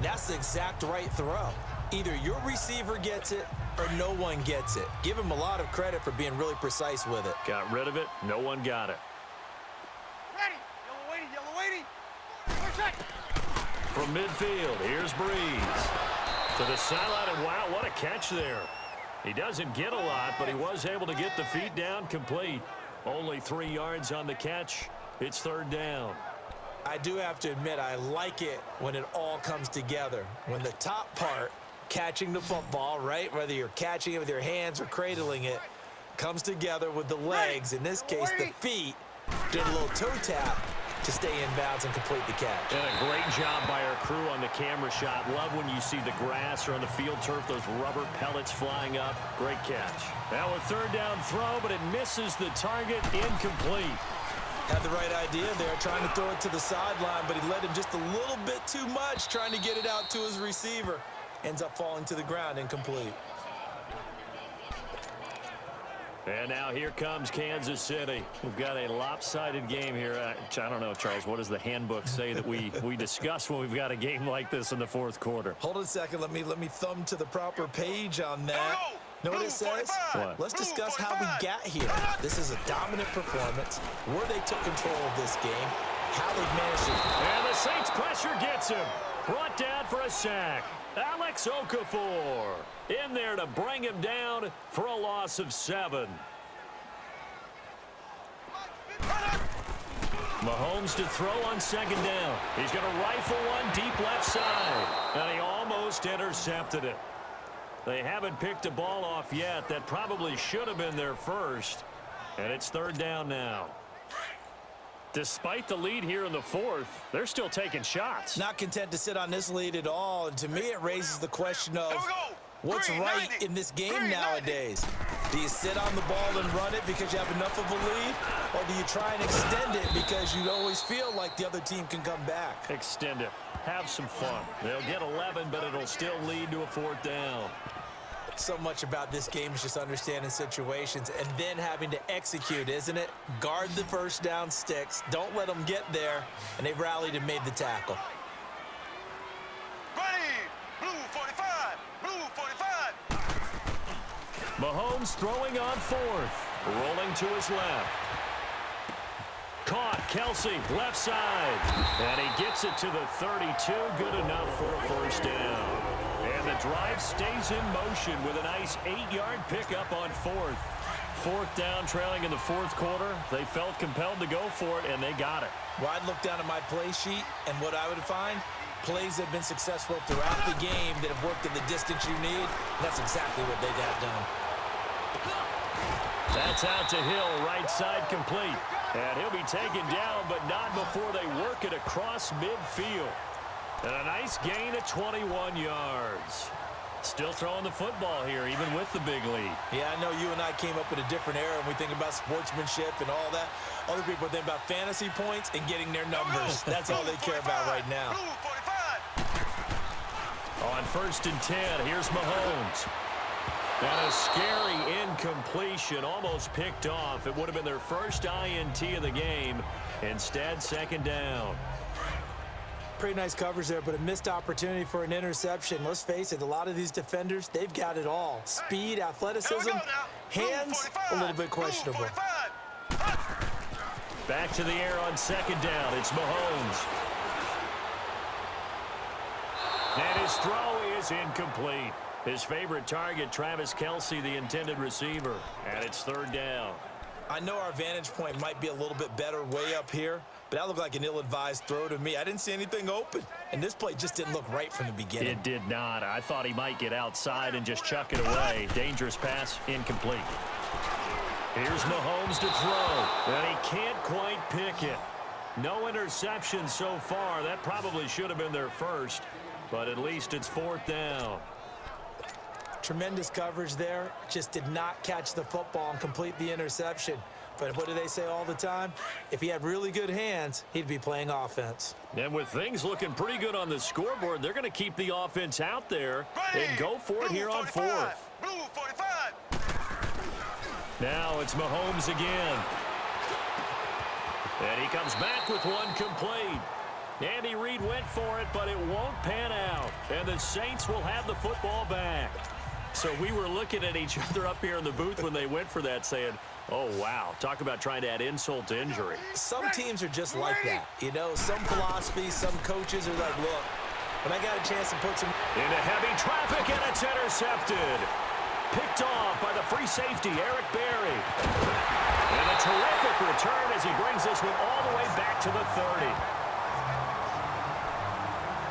that's the exact right throw. Either your receiver gets it or no one gets it. Give him a lot of credit for being really precise with it. Got rid of it. No one got it. Ready. Yellow waiting. From midfield, here's Brees. To the sideline, and wow, what a catch there. He doesn't get a lot, but he was able to get the feet down complete. Only 3 yards on the catch. It's 3rd down. I do have to admit, I like it when it all comes together. When the top part, catching the football, right, whether you're catching it with your hands or cradling it, comes together with the legs, in this case the feet, did a little toe tap to stay in bounds and complete the catch. And a great job by our crew on the camera shot. Love when you see the grass or on the field turf, those rubber pellets flying up. Great catch. Now a 3rd down throw, but it misses the target, incomplete. Had the right idea there, trying to throw it to the sideline, but he let him just a little bit too much, trying to get it out to his receiver. Ends up falling to the ground, incomplete. And now here comes Kansas City. We've got a lopsided game here. I don't know, Charles, what does the handbook say that we discuss when we've got a game like this in the 4th quarter? Hold on a second. Let me thumb to the proper page on that. Know what it says? What? Let's discuss how we got here. This is a dominant performance, where they took control of this game, how they've managed to... And the Saints pressure gets him. Brought down for a sack. Alex Okafor in there to bring him down for a loss of 7. Mahomes to throw on 2nd down. He's going to rifle one deep left side. And he almost intercepted it. They haven't picked a ball off yet. That probably should have been their first. And it's 3rd down now. Despite the lead here in the 4th, they're still taking shots. Not content to sit on this lead at all. And to me, it raises the question of what's right in this game nowadays. Do you sit on the ball and run it because you have enough of a lead? Or do you try and extend it because you always feel like the other team can come back? Extend it. Have some fun. They'll get 11, but it'll still lead to a 4th down. So much about this game is just understanding situations and then having to execute, isn't it? Guard the first down sticks. Don't let them get there. And they rallied and made the tackle. Ready. Blue 45. Blue 45. Mahomes throwing on fourth. Rolling to his left. Caught. Kelsey, left side. And he gets it to the 32. Good enough for a first down. And the drive stays in motion with a nice 8-yard pickup on fourth. Fourth down, trailing in the fourth quarter. They felt compelled to go for it, and they got it. Well, I'd look down at my play sheet, and what I would find, plays that have been successful throughout the game that have worked in the distance you need. That's exactly what they got done. That's out to Hill, right side complete. And he'll be taken down, but not before they work it across midfield. And a nice gain of 21 yards. Still throwing the football here, even with the big lead. Yeah, I know you and I came up in a different era, and we think about sportsmanship and all that. Other people think about fantasy points and getting their numbers. That's all they care about right now. Blue 45. On 1st and 10, here's Mahomes. And a scary incompletion, almost picked off. It would have been their first INT of the game. Instead, second down. Pretty nice coverage there, but a missed opportunity for an interception. Let's face it, a lot of these defenders, they've got it all. Speed, athleticism, hands, a little bit questionable. Back to the air on second down. It's Mahomes. And his throw is incomplete. His favorite target, Travis Kelsey, the intended receiver. And it's third down. I know our vantage point might be a little bit better way up here, but that looked like an ill-advised throw to me. I didn't see anything open, and this play just didn't look right from the beginning. It did not. I thought he might get outside and just chuck it away. Dangerous pass, incomplete. Here's Mahomes to throw, and he can't quite pick it. No interception so far. That probably should have been their first, but at least it's fourth down. Tremendous coverage there. Just did not catch the football and complete the interception. But what do they say all the time? If he had really good hands, he'd be playing offense. And with things looking pretty good on the scoreboard, they're going to keep the offense out there and go for it here on fourth. Blue 45. Now it's Mahomes again. And he comes back with one complete. Andy Reid went for it, but it won't pan out. And the Saints will have the football back. So we were looking at each other up here in the booth when they went for that, saying, oh, wow, talk about trying to add insult to injury. Some teams are just like that. You know, some philosophies, some coaches are like, look, when I got a chance to put some... Into heavy traffic, and it's intercepted. Picked off by the free safety, Eric Berry. And a terrific return as he brings this one all the way back to the 30.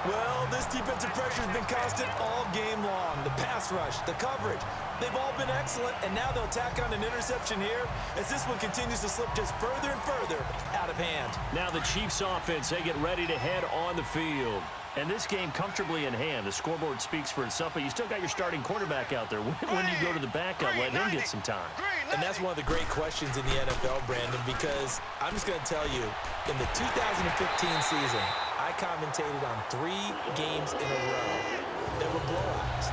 Well, this defensive pressure has been constant all game long. The pass rush, the coverage, they've all been excellent, and now they'll tack on an interception here as this one continues to slip just further and further out of hand. Now the Chiefs offense, they get ready to head on the field. And this game comfortably in hand. The scoreboard speaks for itself, but you still got your starting quarterback out there. When do you go to the backup, let him get some time? And that's one of the great questions in the NFL, Brandon, because I'm just going to tell you, in the 2015 season, I commentated on 3 games in a row that were blowouts.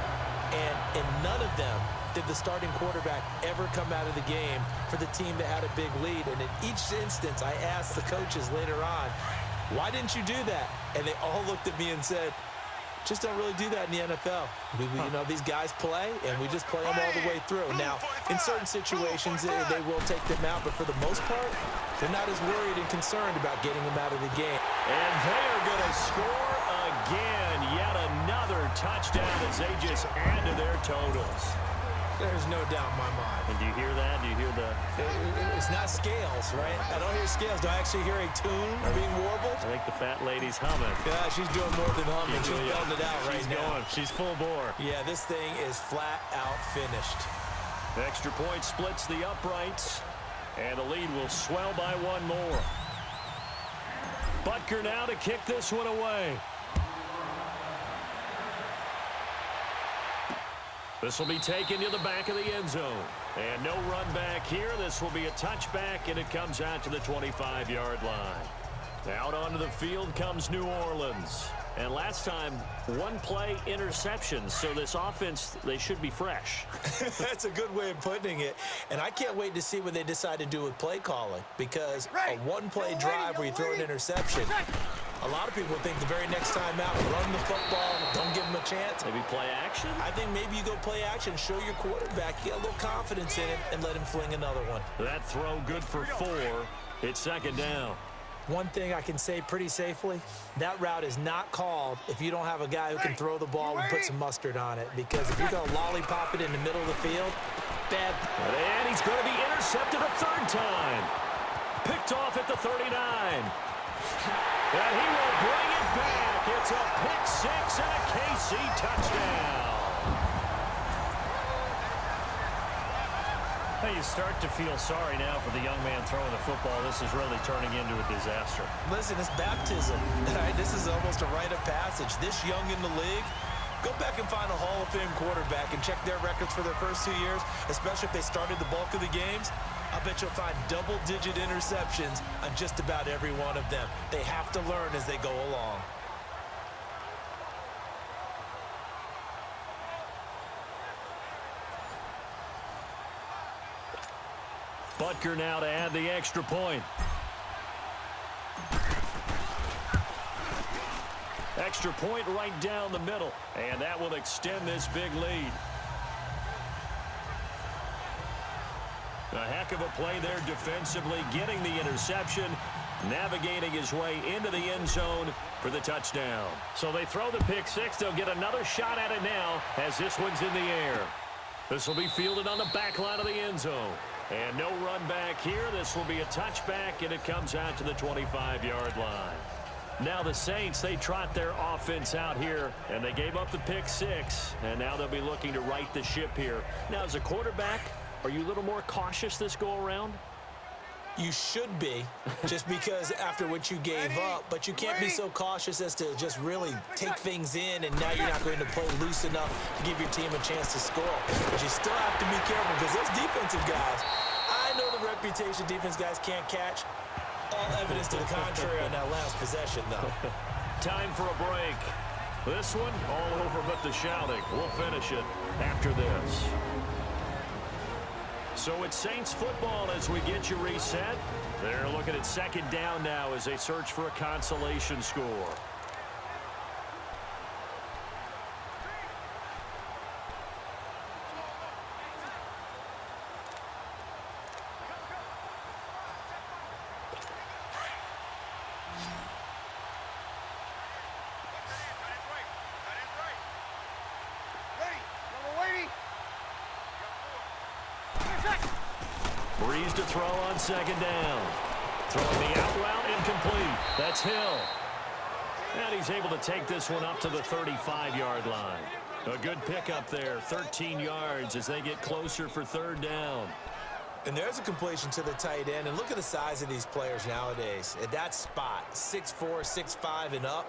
And in none of them did the starting quarterback ever come out of the game for the team that had a big lead. And in each instance, I asked the coaches later on, why didn't you do that? And they all looked at me and said, just don't really do that in the NFL. You know, these guys play, and we just play them all the way through. Now, in certain situations, they will take them out, but for the most part, they're not as worried and concerned about getting them out of the game. And they are going to score again. Yet another touchdown as they just add to their totals. There's no doubt in my mind. And do you hear that? Do you hear the... It's not scales, right? I don't hear scales. Do I actually hear a tune being warbled? I think the fat lady's humming. Yeah, she's doing more than humming. She's belting it out right now. She's full bore. Yeah, this thing is flat out finished. Extra point splits the uprights, and the lead will swell by one more. Butker now to kick this one away. This will be taken to the back of the end zone. And no run back here. This will be a touchback, and it comes out to the 25-yard line. Out onto the field comes New Orleans. And last time, one play interception. So this offense, they should be fresh. That's a good way of putting it. And I can't wait to see what they decide to do with play calling, because a one-play drive where you throw an interception, a lot of people think the very next time out, run the football, don't give them a chance. Maybe play action? I think maybe you go play action, show your quarterback, get a little confidence in it, and let him fling another one. That throw good for 4. It's second down. One thing I can say pretty safely, that route is not called if you don't have a guy who can throw the ball and put some mustard on it. Because if you're going to lollipop it in the middle of the field, bad. And he's going to be intercepted a third time. Picked off at the 39. And he will bring it back. It's a pick 6 and a KC touchdown. You start to feel sorry now for the young man throwing the football. This is really turning into a disaster. Listen, it's baptism. Right? This is almost a rite of passage. This young in the league, go back and find a Hall of Fame quarterback and check their records for their first 2 years, especially if they started the bulk of the games. I bet you'll find double-digit interceptions on just about every one of them. They have to learn as they go along. Butker now to add the extra point. Extra point right down the middle, and that will extend this big lead. A heck of a play there defensively, getting the interception, navigating his way into the end zone for the touchdown. So they throw the pick 6. They'll get another shot at it now as this one's in the air. This will be fielded on the back line of the end zone. And no run back here. This will be a touchback, and it comes out to the 25-yard line. Now the Saints, they trot their offense out here, and they gave up the pick 6, and now they'll be looking to right the ship here. Now, as a quarterback, are you a little more cautious this go-around? You should be, just because after what you gave up, but you can't be so cautious as to just really take things in, and now you're not going to play loose enough to give your team a chance to score. But you still have to be careful, because those defensive guys, I know the reputation defense guys can't catch. All evidence to the contrary on that last possession, though. Time for a break. This one, all over but the shouting. We'll finish it after this. So it's Saints football as we get you reset. They're looking at second down now as they search for a consolation score. Breeze to throw on second down. Throwing the out route incomplete. That's Hill. And he's able to take this one up to the 35-yard line. A good pickup there, 13 yards as they get closer for third down. And there's a completion to the tight end. And look at the size of these players nowadays. At that spot, 6'4", 6'5", and up.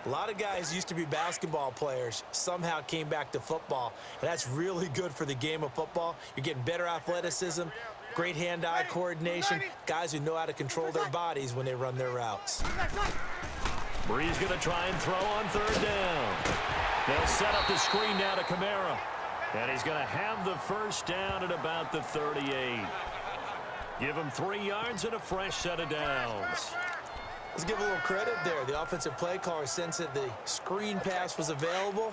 A lot of guys used to be basketball players, somehow came back to football. And that's really good for the game of football. You're getting better athleticism, great hand-eye coordination, guys who know how to control their bodies when they run their routes. Breeze going to try and throw on third down. They'll set up the screen now to Kamara. And he's going to have the first down at about the 38. Give him 3 yards and a fresh set of downs. Let's give a little credit there. The offensive play caller sensed that the screen pass was available.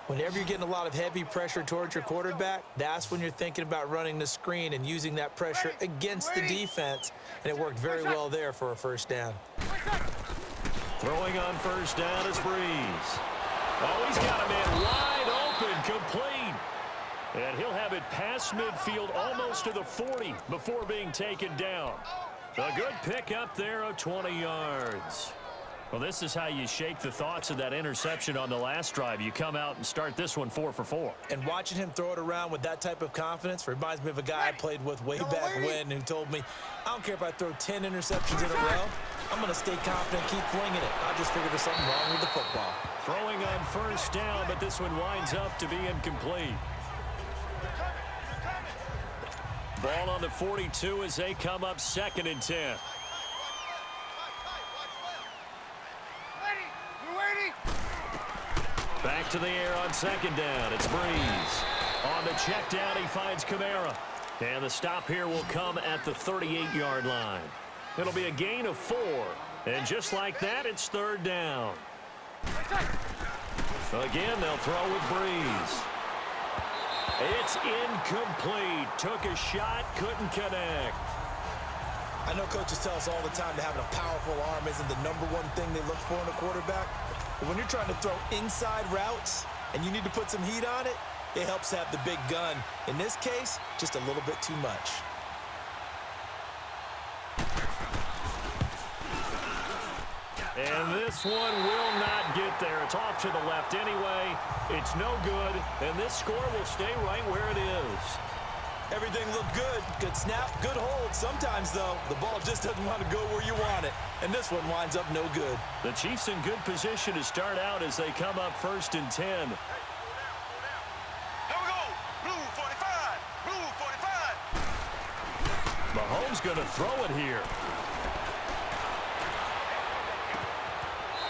Whenever you're getting a lot of heavy pressure towards your quarterback, that's when you're thinking about running the screen and using that pressure against the defense. And it worked very well there for a first down. Throwing on first down is Breeze. Oh, he's got a man wide open, complete. And he'll have it past midfield almost to the 40 before being taken down. A good pick up there of 20 yards. Well, this is how you shake the thoughts of that interception on the last drive. You come out and start this one 4 for 4. And watching him throw it around with that type of confidence reminds me of a guy I played with way back when who told me, I don't care if I throw 10 interceptions in a row. I'm going to stay confident, keep flinging it. I just figured there's something wrong with the football. Throwing on first down, but this one winds up to be incomplete. Ball on the 42 as they come up 2nd and 10. Back to the air on second down. It's Breeze. On the check down, he finds Kamara. And the stop here will come at the 38-yard line. It'll be a gain of 4. And just like that, it's third down. Again, they'll throw with Breeze. It's incomplete. Took a shot, couldn't connect. I know coaches tell us all the time that having a powerful arm isn't the #1 thing they look for in a quarterback. But when you're trying to throw inside routes and you need to put some heat on it, it helps have the big gun. In this case, just a little bit too much. And this one will not get there. It's off to the left anyway. It's no good, and this score will stay right where it is. Everything looked good. Good snap, good hold. Sometimes, though, the ball just doesn't want to go where you want it. And this one winds up no good. The Chiefs in good position to start out as they come up 1st and 10. Here we go. Blue 45. Blue 45. Mahomes going to throw it here.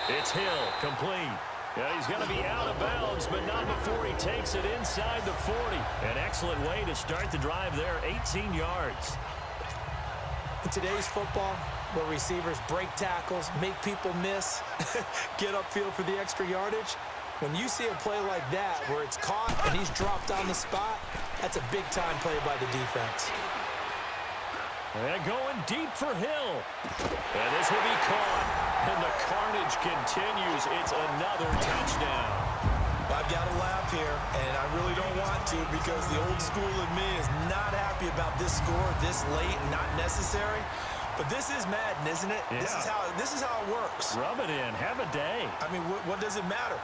It's Hill, complete. Yeah, he's going to be out of bounds, but not before he takes it inside the 40. An excellent way to start the drive there, 18 yards. In today's football, where receivers break tackles, make people miss, get upfield for the extra yardage, when you see a play like that where it's caught and he's dropped on the spot, that's a big-time play by the defense. And going deep for Hill. And this will be caught. And the carnage continues. It's another touchdown. I've got to laugh here, and I really don't want to because the old school in me is not happy about this score this late and not necessary. But this is Madden, isn't it? Yeah. This is how it works. Rub it in. Have a day. I mean, what does it matter?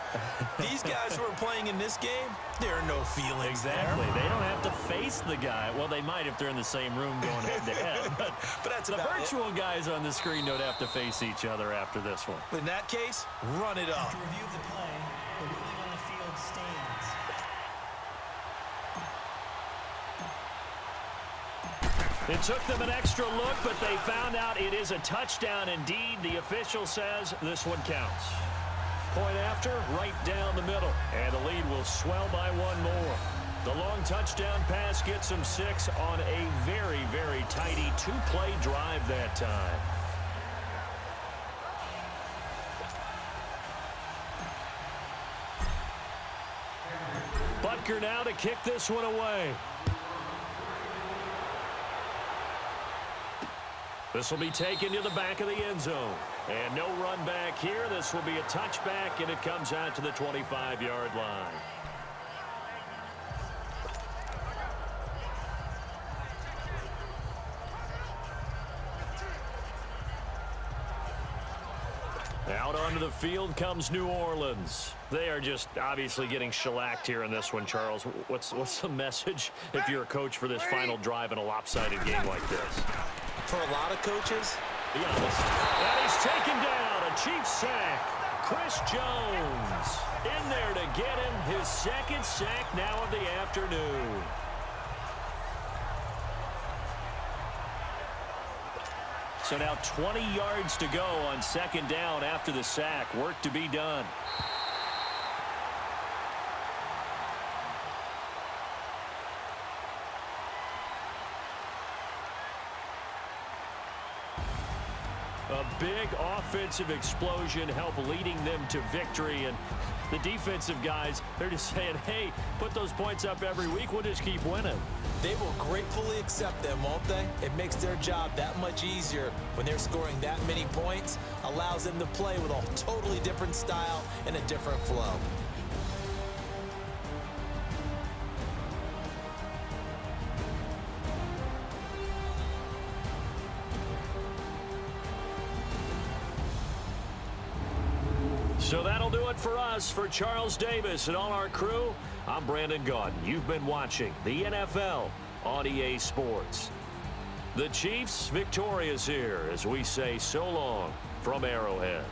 These guys who are playing in this game, there are no feelings Exactly. there. They don't have to face the guy. Well, they might if they're in the same room going head-to-head. But that's the about virtual guys on the screen don't have to face each other after this one. In that case, run it up. To review the play, the ruling on the field stands. It took them an extra look, but they found out it is a touchdown indeed. The official says this one counts. Point after, right down the middle. And the lead will swell by one more. The long touchdown pass gets them 6 on a very, very tidy 2-play drive that time. Butker now to kick this one away. This will be taken to the back of the end zone. And no run back here. This will be a touchback, and it comes out to the 25-yard line. Out onto the field comes New Orleans. They are just obviously getting shellacked here in this one, Charles. What's the message if you're a coach for this final drive in a lopsided game like this? For a lot of coaches, Be honest. And he's taken down. A Chiefs sack. Chris Jones in there to get him his second sack now of the afternoon. So now 20 yards to go on second down after the sack. Work to be done. A big offensive explosion helped leading them to victory. And the defensive guys, they're just saying, hey, put those points up every week. We'll just keep winning. they will gratefully accept them, won't they? It makes their job that much easier when they're scoring that many points, allows them to play with a totally different style and a different flow. So that'll do it for us. For Charles Davis and all our crew, I'm Brandon Gaudin. You've been watching the NFL on EA Sports. The Chiefs victorious here as we say so long from Arrowhead.